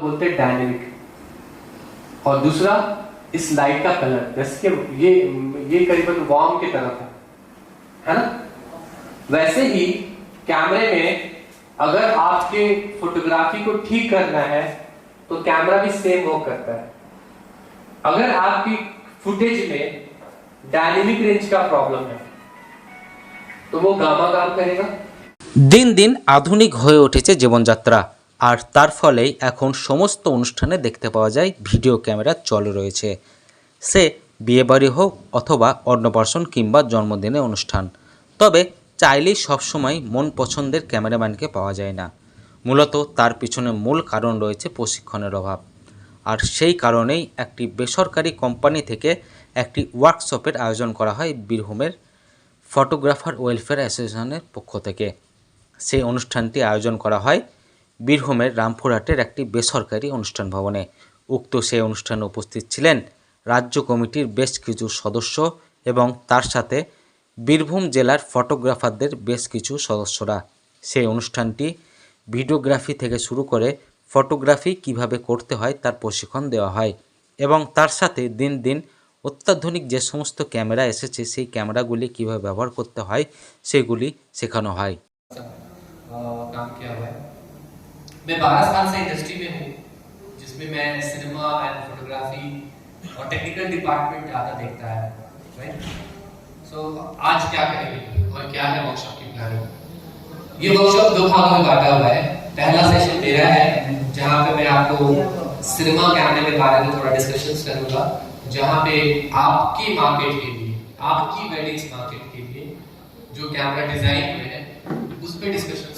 बोलते हैं डायनेमिक, और दूसरा इस लाइट का कलर, जैसे कि ये करीबन वार्म की तरफ है ना। वैसे ही कैमरे में अगर आपके फोटोग्राफी को ठीक करना है तो कैमरा भी सेम वर्क करता है। अगर आपकी फुटेज में डायनेमिक रेंज का प्रॉब्लम है तो वो गामा काम करेगा। दिन दिन আধুনিক হয়ে উঠেছে জীবনযাত্রা, আর তার ফলেই এখন সমস্ত অনুষ্ঠানে দেখতে পাওয়া যায় ভিডিও ক্যামেরা চলে রয়েছে। সে বিয়েবাড়ি হোক অথবা অন্নপ্রাশন কিংবা জন্মদিনের অনুষ্ঠান। তবে চাইলেই সবসময় মন পছন্দের ক্যামেরাম্যানকে পাওয়া যায় না। মূলত তার পিছনে মূল কারণ রয়েছে প্রশিক্ষণের অভাব। আর সেই কারণেই একটি বেসরকারি কোম্পানি থেকে একটি ওয়ার্কশপের আয়োজন করা হয় বীরভূমের ফটোগ্রাফার ওয়েলফেয়ার অ্যাসোসিয়েশনের পক্ষ থেকে। সেই অনুষ্ঠানটি আয়োজন করা হয় বীরভূমের রামপুরহাটের একটি বেসরকারি অনুষ্ঠান ভবনে। উক্ত সেই অনুষ্ঠানে উপস্থিত ছিলেন রাজ্য কমিটির বেশ কিছু সদস্য এবং তার সাথে বীরভূম জেলার ফটোগ্রাফারদের বেশ কিছু সদস্যরা। সেই অনুষ্ঠানটি ভিডিওগ্রাফি থেকে শুরু করে ফটোগ্রাফি কিভাবে করতে হয় তার প্রশিক্ষণ দেওয়া হয় এবং তার সাথে দিন দিন অত্যাধুনিক যে সমস্ত ক্যামেরা এসেছে সেই ক্যামেরাগুলি কিভাবে ব্যবহার করতে হয় সেগুলি শেখানো হয়। काम किया हुआ है। मैं 12 साल से इंडस्ट्री में हूँ, जिसमें मैं सिनेमा एंड फोटोग्राफी और टेक्निकल डिपार्टमेंट ज़्यादा देखता है, राइट। सो आज क्या करेंगे और क्या है वर्कशॉप की प्लानिंग। ये वर्कशॉप 2 भागों में बांटा हुआ है। पहला सेशन मेरा है जहाँ पे मैं आपको सिनेमा कैमरे के बारे में थोड़ा डिस्कशन करूँगा, जहाँ पे आपकी मार्केट के लिए, आपकी वेडिंग्स मार्केट के लिए जो कैमरा डिजाइन हुए हैं उस पर डिस्कशन